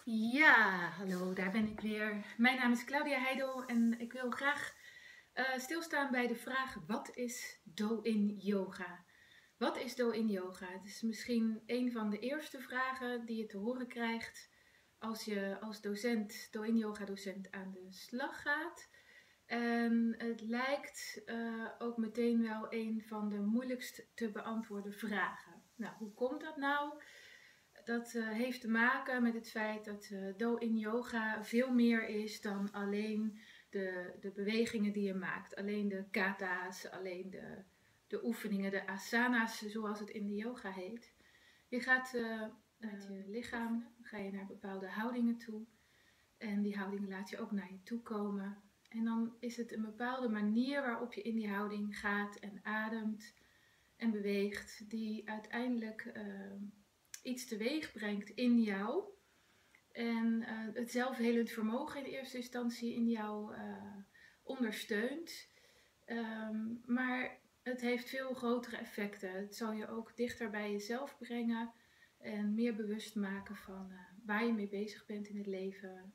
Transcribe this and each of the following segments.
Ja, hallo, daar ben ik weer. Mijn naam is Claudia Heidel en ik wil graag stilstaan bij de vraag: wat is Do-in Yoga? Wat is Do-in Yoga? Het is misschien een van de eerste vragen die je te horen krijgt als je als docent, Do-in Yoga docent, aan de slag gaat. En het lijkt ook meteen wel een van de moeilijkst te beantwoorden vragen. Nou, hoe komt dat nou? Dat heeft te maken met het feit dat Do-in Yoga veel meer is dan alleen de bewegingen die je maakt. Alleen de kata's, alleen de oefeningen, de asana's zoals het in de yoga heet. Je gaat met je lichaam ga je naar bepaalde houdingen toe. En die houdingen laat je ook naar je toe komen. En dan is het een bepaalde manier waarop je in die houding gaat en ademt en beweegt, die uiteindelijk iets teweeg brengt in jou. En het zelfhelend vermogen in eerste instantie in jou ondersteunt. Maar het heeft veel grotere effecten. Het zal je ook dichter bij jezelf brengen. En meer bewust maken van waar je mee bezig bent in het leven.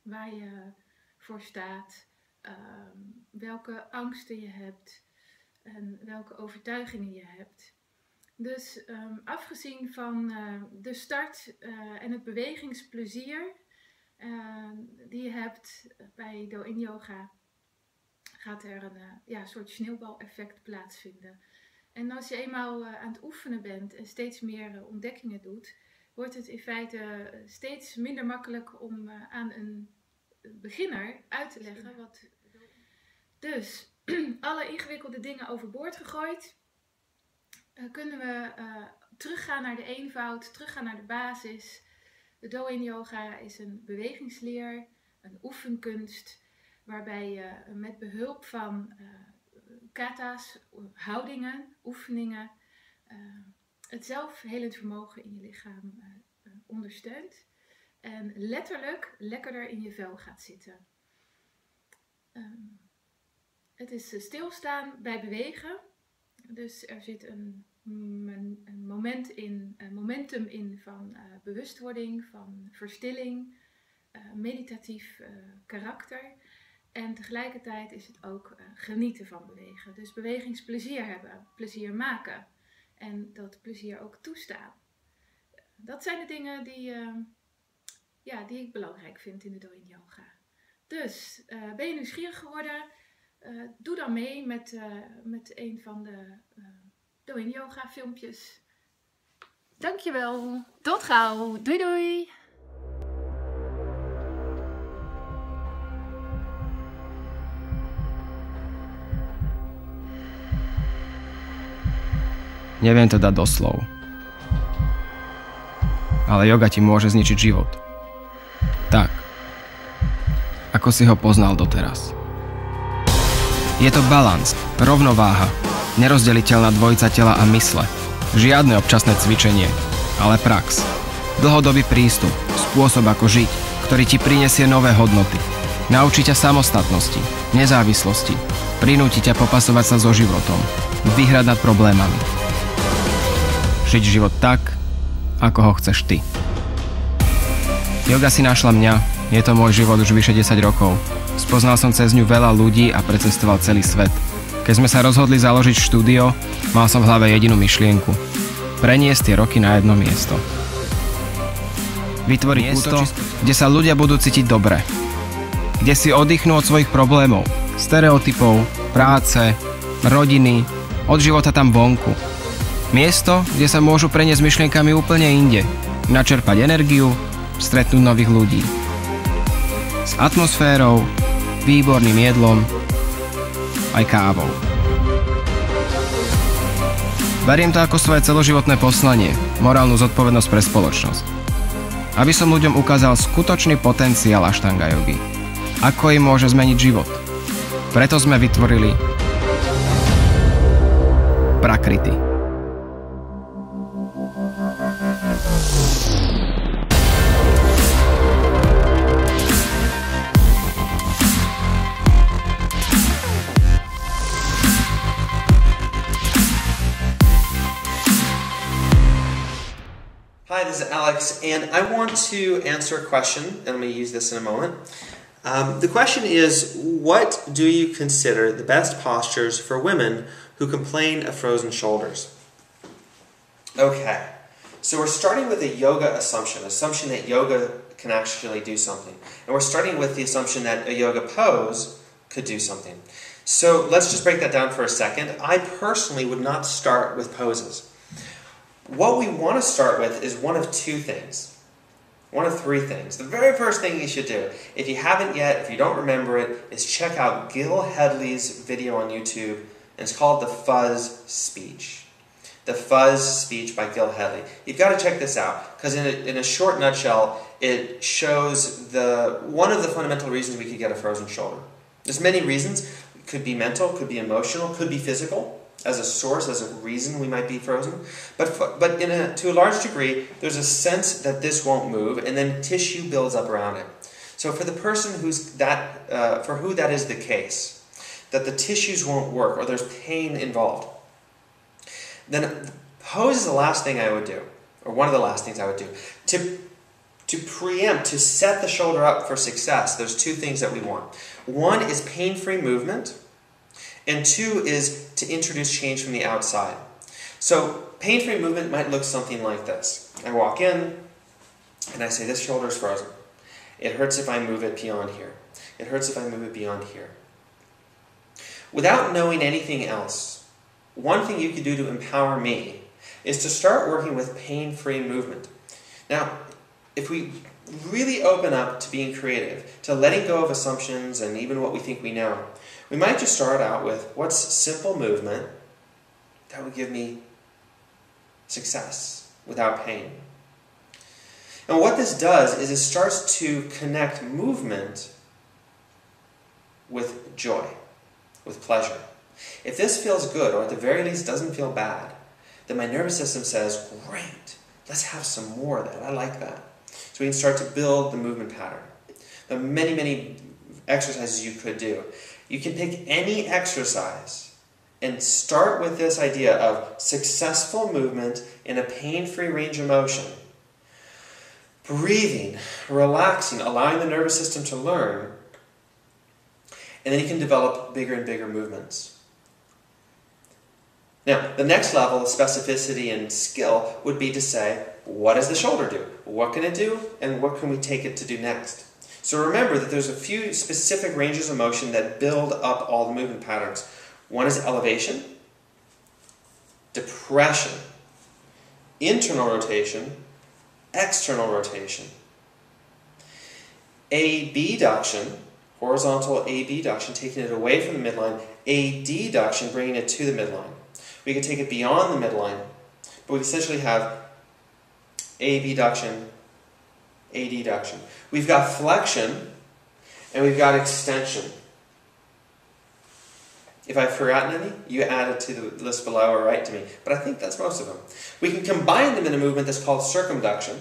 Waar je voor staat. Welke angsten je hebt. En welke overtuigingen je hebt. Dus afgezien van de start en het bewegingsplezier die je hebt bij Do-in Yoga, gaat er een soort sneeuwbaleffect plaatsvinden. En als je eenmaal aan het oefenen bent en steeds meer ontdekkingen doet, wordt het in feite steeds minder makkelijk om aan een beginner uit te leggen. Dus alle ingewikkelde dingen overboord gegooid, kunnen we teruggaan naar de eenvoud, teruggaan naar de basis. De Do-in Yoga is een bewegingsleer, een oefenkunst, waarbij je met behulp van kata's, houdingen, oefeningen, het zelfhelend vermogen in je lichaam ondersteunt. En letterlijk lekkerder in je vel gaat zitten. Het is stilstaan bij bewegen. Dus er zit een momentum in van bewustwording, van verstilling, meditatief karakter. En tegelijkertijd is het ook genieten van bewegen. Dus bewegingsplezier hebben, plezier maken en dat plezier ook toestaan. Dat zijn de dingen die ik belangrijk vind in de Do-in Yoga. Dus ben je nieuwsgierig geworden? Doe dan mee met een van de Do-in Yoga filmpjes. Dankjewel. Tot gauw. Doei doei. Neviem to dať do slov. Ale joga ti môže zničiť život. Tak, ako si ho poznal doteraz. Je to balans, rovnováha, nerozdeliteľná dvojica tela a mysle. Žiadne občasné cvičenie, ale prax. Dlhodobý prístup, spôsob ako žiť, ktorý ti prinesie nové hodnoty. Naučí ťa samostatnosti, nezávislosti, prinúti ťa popasovať sa so životom, vyhrať nad problémami. Žiť život tak, ako ho chceš ty. Yoga si našla mňa, je to môj život už vyše 10 rokov. Spoznal som cez ňu veľa ľudí a precestoval celý svet. Keď sme sa rozhodli založiť štúdio, mal som v hlave jedinú myšlienku. Preniesť tie roky na jedno miesto. Vytvoriť miesto, kde sa ľudia budú cítiť dobre. Kde si oddychnú od svojich problémov, stereotypov, práce, rodiny, od života tam vonku. Miesto, kde sa môžu preniesť myšlienkami úplne inde. Načerpať energiu, stretnúť nových ľudí. S atmosférou, výborným jedlom, aj kávou. Beriem to ako svoje celoživotné poslanie, morálnu zodpovednosť pre spoločnosť. Aby som ľuďom ukázal skutočný potenciál Ashtanga jogy. Ako im môže zmeniť život. Preto sme vytvorili Prakriti. Hi, this is Alex, and I want to answer a question, and I'm going to use this in a moment. The question is, what do you consider the best postures for women who complain of frozen shoulders? Okay, so we're starting with a yoga assumption that yoga can actually do something. And we're starting with the assumption that a yoga pose could do something. So let's just break that down for a second. I personally would not start with poses. What we want to start with is one of two things. One of three things. The very first thing you should do, if you haven't yet, if you don't remember it, is check out Gil Hedley's video on YouTube, and it's called The Fuzz Speech. The Fuzz Speech by Gil Hedley. You've got to check this out, because in a short nutshell, it shows one of the fundamental reasons we could get a frozen shoulder. There's many reasons. It could be mental, could be emotional, could be physical, as a source, as a reason we might be frozen. But to a large degree, there's a sense that this won't move, and then tissue builds up around it. So for the person for who that is the case, that the tissues won't work, or there's pain involved, then pose is the last thing I would do, or one of the last things I would do. To preempt, to set the shoulder up for success, there's two things that we want. One is pain-free movement, and two is to introduce change from the outside. So pain-free movement might look something like this. I walk in, and I say, this shoulder is frozen. It hurts if I move it beyond here. It hurts if I move it beyond here. Without knowing anything else, one thing you could do to empower me is to start working with pain-free movement. Now, if we really open up to being creative, to letting go of assumptions and even what we think we know, we might just start out with what's simple movement that would give me success without pain. And what this does is it starts to connect movement with joy, with pleasure. If this feels good, or at the very least doesn't feel bad, then my nervous system says, great, let's have some more of that. I like that. So we can start to build the movement pattern. There are many, many exercises you could do. You can pick any exercise and start with this idea of successful movement in a pain-free range of motion. Breathing, relaxing, allowing the nervous system to learn, and then you can develop bigger and bigger movements. Now, the next level of specificity and skill would be to say, what does the shoulder do? What can it do, and what can we take it to do next? So remember that there's a few specific ranges of motion that build up all the movement patterns. One is elevation, depression, internal rotation, external rotation. abduction, horizontal abduction, taking it away from the midline, adduction, bringing it to the midline. We can take it beyond the midline, but we essentially have abduction, adduction. We've got flexion, and we've got extension. If I've forgotten any, you add it to the list below or write to me. But I think that's most of them. We can combine them in a movement that's called circumduction.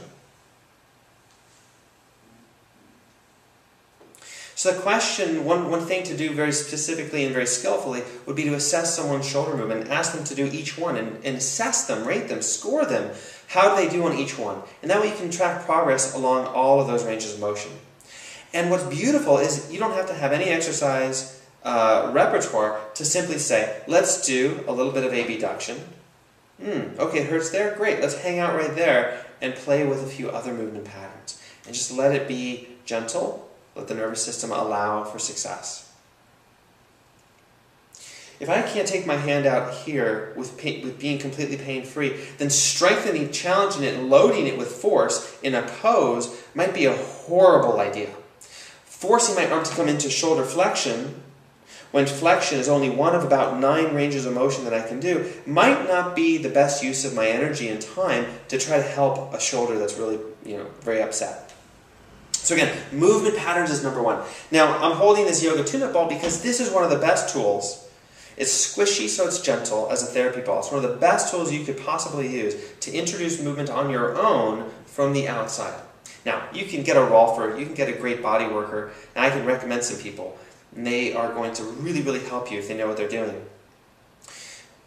So the question, one thing to do very specifically and very skillfully would be to assess someone's shoulder movement and ask them to do each one and assess them, rate them, score them. How do they do on each one? And that way you can track progress along all of those ranges of motion. And what's beautiful is you don't have to have any exercise repertoire to simply say, let's do a little bit of abduction. Okay, it hurts there? Great, let's hang out right there and play with a few other movement patterns. And just let it be gentle. Let the nervous system allow for success. If I can't take my hand out here with being completely pain-free, then strengthening, challenging it, and loading it with force in a pose might be a horrible idea. Forcing my arm to come into shoulder flexion, when flexion is only one of about 9 ranges of motion that I can do, might not be the best use of my energy and time to try to help a shoulder that's really, very upset. So again, movement patterns is number one. Now, I'm holding this yoga tune-up ball because this is one of the best tools. It's squishy, so it's gentle as a therapy ball. It's one of the best tools you could possibly use to introduce movement on your own from the outside. Now, you can get a rolfer, you can get a great body worker, and I can recommend some people. And they are going to really, really help you if they know what they're doing.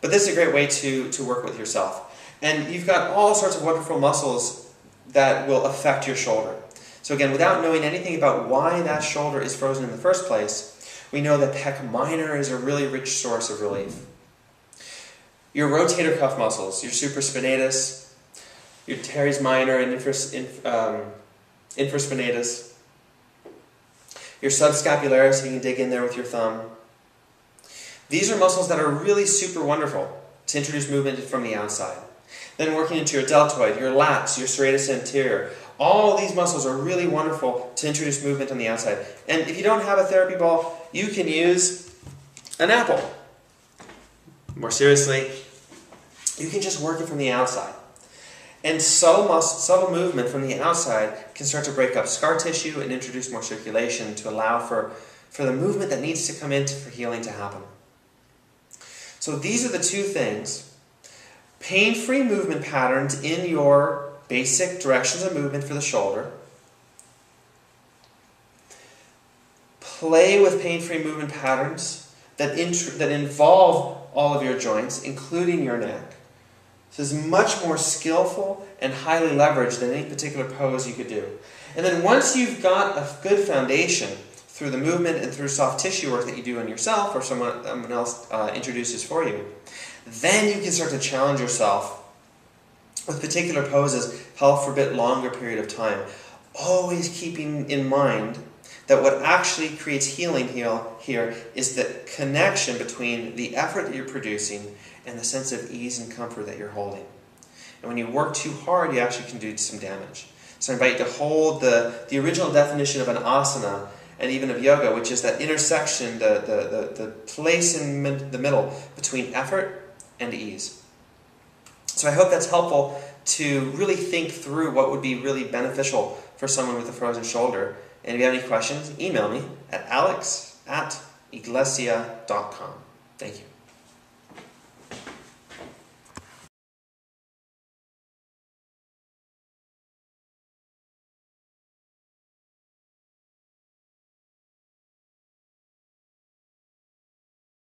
But this is a great way to work with yourself. And you've got all sorts of wonderful muscles that will affect your shoulder. So again, without knowing anything about why that shoulder is frozen in the first place, we know that pec minor is a really rich source of relief. Your rotator cuff muscles, your supraspinatus, your teres minor and infraspinatus, your subscapularis, you can dig in there with your thumb. These are muscles that are really super wonderful to introduce movement from the outside. Then working into your deltoid, your lats, your serratus anterior. All these muscles are really wonderful to introduce movement on the outside. And if you don't have a therapy ball, you can use an apple. More seriously, you can just work it from the outside. And subtle movement from the outside can start to break up scar tissue and introduce more circulation to allow for the movement that needs to come in for healing to happen. So these are the two things. Pain-free movement patterns in your basic directions of movement for the shoulder. Play with pain-free movement patterns that involve all of your joints, including your neck. This is much more skillful and highly leveraged than any particular pose you could do. And then once you've got a good foundation through the movement and through soft tissue work that you do on yourself or someone else introduces for you, then you can start to challenge yourself with particular poses held for a bit longer period of time. Always keeping in mind that what actually creates healing here is the connection between the effort that you're producing and the sense of ease and comfort that you're holding. And when you work too hard, you actually can do some damage. So I invite you to hold the original definition of an asana and even of yoga, which is that intersection, the place in the middle between effort and ease. So I hope that's helpful to really think through what would be really beneficial for someone with a frozen shoulder. And if you have any questions, email me at alex@iglesia.com. Thank you.